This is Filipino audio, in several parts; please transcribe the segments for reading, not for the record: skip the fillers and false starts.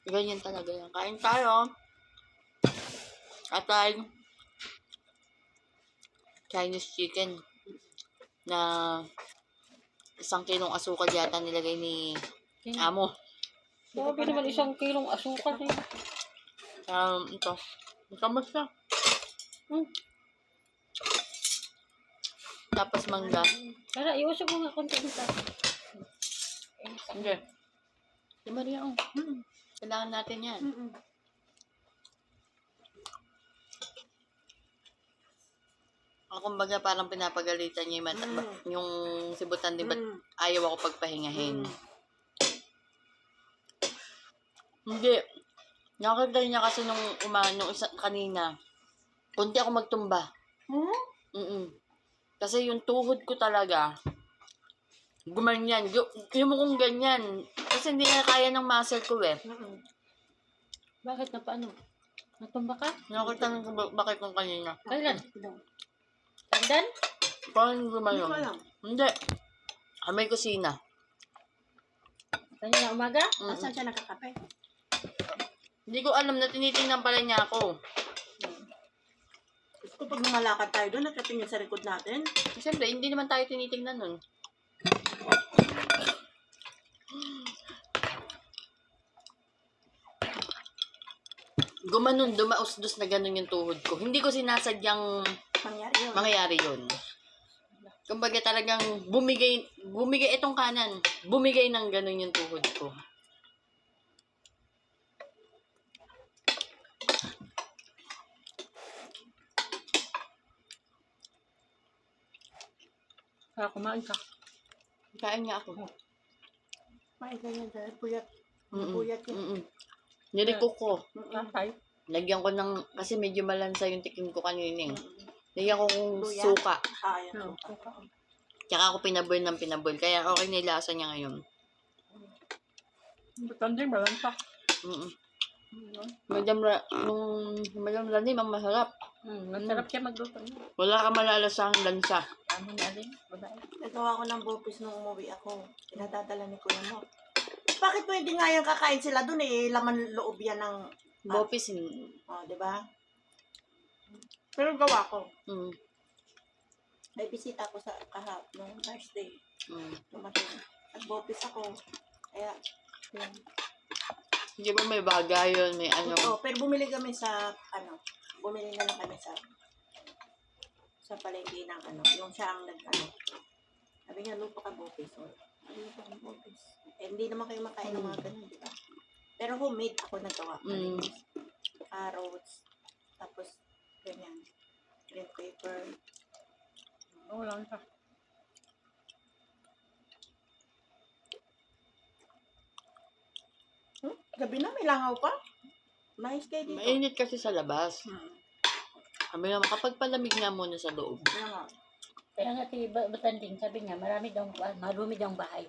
Ganyan talaga yan. Kain tayo. At ay Chinese chicken na 1 kilong asukal yata nilagay ni amo. Sabi naman 1 kilong asukal eh. Ito. Matamas na. Tapos mangga. Kaya iusap mo nga konti dito. Hindi. Di Maria, oh. Kailangan natin yan. Kumbaga parang pinapagalitan niya yung sibutan, di ba ayaw ako pagpahingahin. Hindi. Nakakita niya kasi nung isa kanina, kunti ako magtumba. Kasi yung tuhod ko talaga, gumanyan. Yung mukong ganyan. Kasi hindi na kaya ng muscle ko eh. Bakit na paano? Natumba ka? Nakakita ko bakit kung kanina. Kailan? Kandan? Parang gumayon. Hindi. May kusina. Kanina umaga? Saan siya nakakape? Hindi ko alam na tinitingnan pala niya ako. Gusto pag lumalakad tayo doon, nakatingin sa likod natin. Siyempre, hindi naman tayo tinitingnan nun. Gumanon, dumausdos na ganun yung tuhod ko. Hindi ko sinasadyang mangyayari yun. Kumbaga talagang bumigay itong kanan. Bumigay ng ganun yung tuhod ko. Kaya kumain ka. Kain nga ako. May ganyan dahil puyat. Puyat yun. Niliko ko. Tatay. Lagyan ko ng, kasi medyo malansa yung tikim ko kanina. Lagyan ko kung suka. Yan. Tsaka ako pinaboil ng pinaboil. Kaya okay na yung lasa niya ngayon. Butan din, balansa. Madam Rani, ang masarap. Masarap siya magluto niya. Wala ka malalasang lansa. Ano na rin? Babae. Nagawa ko ng bopis nung umuwi ako. Pinadadala ni Kuya mo. Bakit pwede nga yung kakain sila doon eh? Laman loob yan ng... Bopis. di ba? Pero gawa ko. May bisita ako sa nung Thursday. Tumating. Nag-bopis ako. Kaya, yun. Hindi ba may bagay yun? May ano? Oo, pero bumili kami sa, bumili na lang kami sa palengke ng yung siya ang sabi niya, lupa ka bopis. Lupa ka bopis. Hindi naman kayo makain ng mga ganun, di ba? Pero homemade ako nagawa. Carrots, tapos ganyan. Green pepper. Oo lang siya. Gabi na, may langaw pa. Mais kayo dito. Mainit kasi sa labas. Sabi naman, kapag palamig nga muna sa loob. Kaya nga si Batanding, sabi niya, marumi daw ang bahay.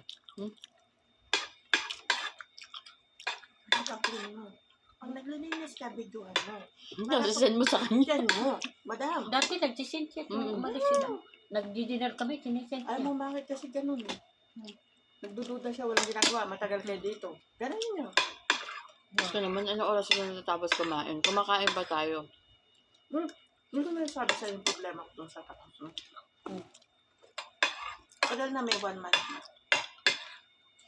Pag naglilinis ka, videohan mo. Nasasend mo sa kanya. Yan mo. Madam. Dati nagsisint siya kung umalis sila. Nagdi-dinner kami, sinisint Alam niya. mo bakit kasi ganun eh. Nagdududa siya, walang ginagawa. Matagal kayo dito. Ganun yun. Gusto naman, ano oras na natapos kumain? Kumakain ba tayo? Hindi ko na sabi sa yung problema ko doon sa tapos. Tagal na may 1 month na.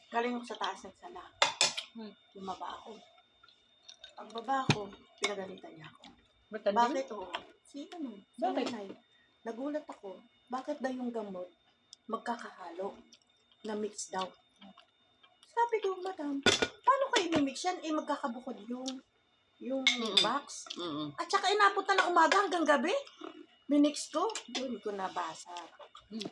Galing ako sa taas nagsala. Lumaba ako. Pagbaba ako, pinagalitan niya ako. Batanding? Bakit oo? Si nanay. Nagulat ako. Bakit daw yung gamot magkakahalo na mix daw? Sabi ko, madam, paano kayo i-mix yan? Magkakabukod yung box. At saka inabot na umaga hanggang gabi. Minix ko. Doon ko nabasa.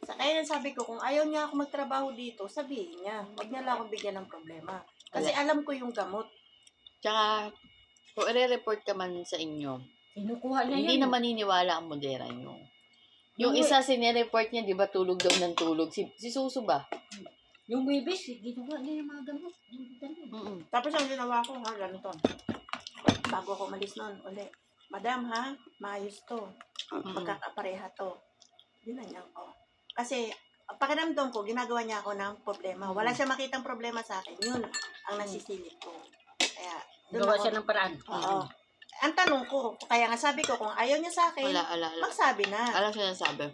Kaya sabi ko, kung ayaw niya ako magtrabaho dito, sabihin niya. Huwag niya lang ako bigyan ng problema. Kasi alam ko yung gamot. Tsaka, kung i-report ka man sa inyo, Kinukuha niya hindi yan. na maniniwala ang modera nyo. Yung isa, sinireport niya, di ba, tulog daw ng tulog. Si Susu ba? Yung babies, ginawa niya yung mga gamot. Tapos ang ginawa ko, ganito. Bago ako umalis noon, uli. Madam, maayos to. Magkakapareha to. Ginanyan ko. Kasi, pakiramdam ko, ginagawa niya ako ng problema. Wala siya makitang problema sa akin. Yun ang nasisilip ko. Kaya, Gawa siya ng paraan. Oo. Ang tanong ko, kaya nga sabi ko, kung ayaw niya sa akin, Wala. magsabi na. Alam siya nasabi.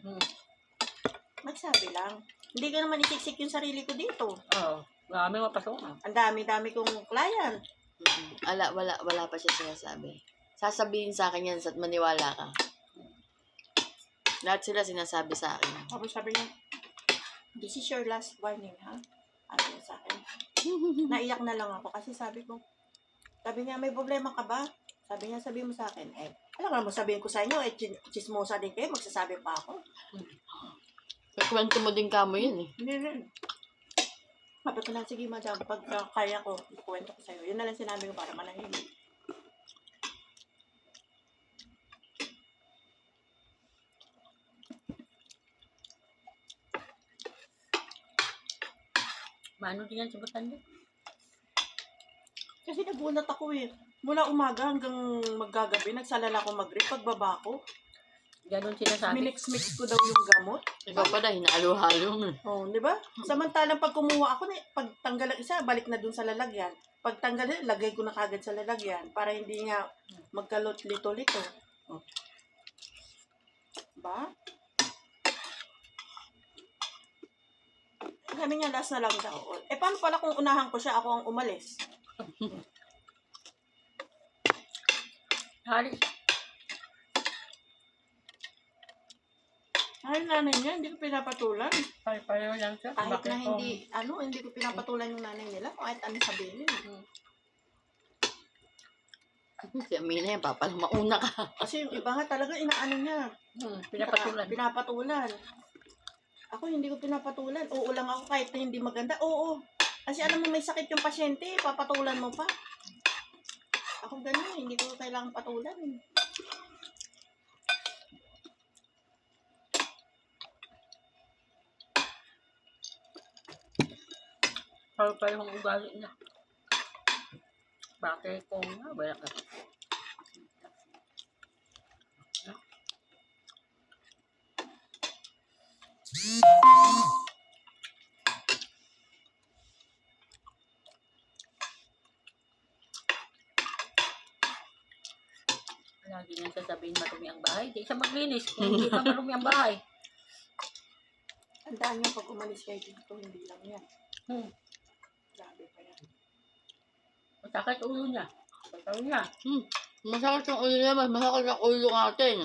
Magsabi lang. Hindi ko naman isiksik yung sarili ko dito. Oo. Marami mapasok. Ang dami-dami kong client. Wala pa siya sinasabi. Sasabihin sa akin yan at maniwala ka. Lahat sila sinasabi sa akin. Tapos sabi niya, this is your last warning, ha? Ano yun sa akin? Naiyak na lang ako kasi sabi niya, may problema ka ba? Sabi niya, sabi mo sa akin, alam mo, sabihin ko sa inyo, chismosa din kayo, magsasabi pa ako. Kakwento mo din kamo yun eh. Hindi. Sabi ko lang, sige madam, pag kaya ko, ikuwento ko sa'yo. Yun na lang sinabi ko para manahimik. Maano din yan sa Batangas? Kasi nagulat ako eh. Mula umaga hanggang maggagabi, nagsalala ko mag-grip. Pagbaba ko, Ganon sinasabi. minix-mix ko daw yung gamot. Ikaw pala, hinalo-halo mo. Oh, di ba? Samantalang pag kumuha ako, pag tanggal ang isa, balik na dun sa lalagyan. Pag tanggal, lagay ko na kagad sa lalagyan para hindi nga magkalot lito-lito. Oh. Ba? Sabi niya, last na lang daw. Paano pala kung unahan ko siya, ako ang umalis? Halos. Ay, nanay niya, hindi ko pinapatulan. Pareho lang siya. Kahit Bakit na kung- hindi ko pinapatulan yung nanay nila, kahit ano sabihin. Si Amina yan, papalang mauna ka. Kasi yung iba nga talaga, inaano niya. Pinapatulan. Pinapatulan. Ako hindi ko pinapatulan. Oo lang ako kahit na hindi maganda. Oo. Kasi alam mo may sakit yung pasyente, papatulan mo pa. Ako ganun, hindi ko kailangan patulan. Pareho ang ugali niya. Bakit kung wala ka? Lagi niyang sasabihin marumi ang bahay. Di siya maglinis kung hindi pa marumi ang bahay. Tandaan niyo pag umalis kayo dito, hindi lang yan. Grabe pa yan. Masakit ulo niya. Masakit niya. Masakit yung ulo niya, mas masakit ang ulo natin.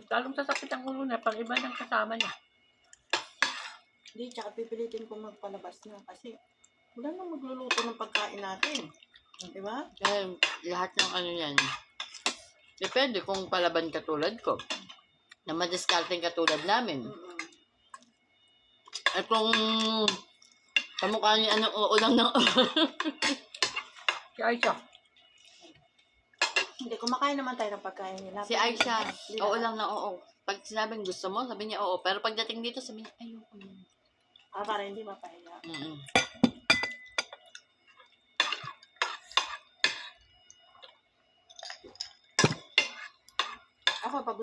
Talong sasakit ang ulo niya pag iba ng kasama niya. Hindi, tsaka pipilitin ko magpalabas na kasi wala nang magluluto ng pagkain natin. Di ba? Dahil lahat ng ano yan, depende kung palaban katulad ko. Na madiskarting katulad namin. At kung kamukha niya anong uulang ng Si Aisha. Hindi, kumakain naman tayo ng pagkain nila. si Aisha, Hindi oo na- lang na oo. Pag sinabing gusto mo, sabi niya oo. Pero pagdating dito, sabi niya, ayoko na. Para hindi mapahiya. Ako, pag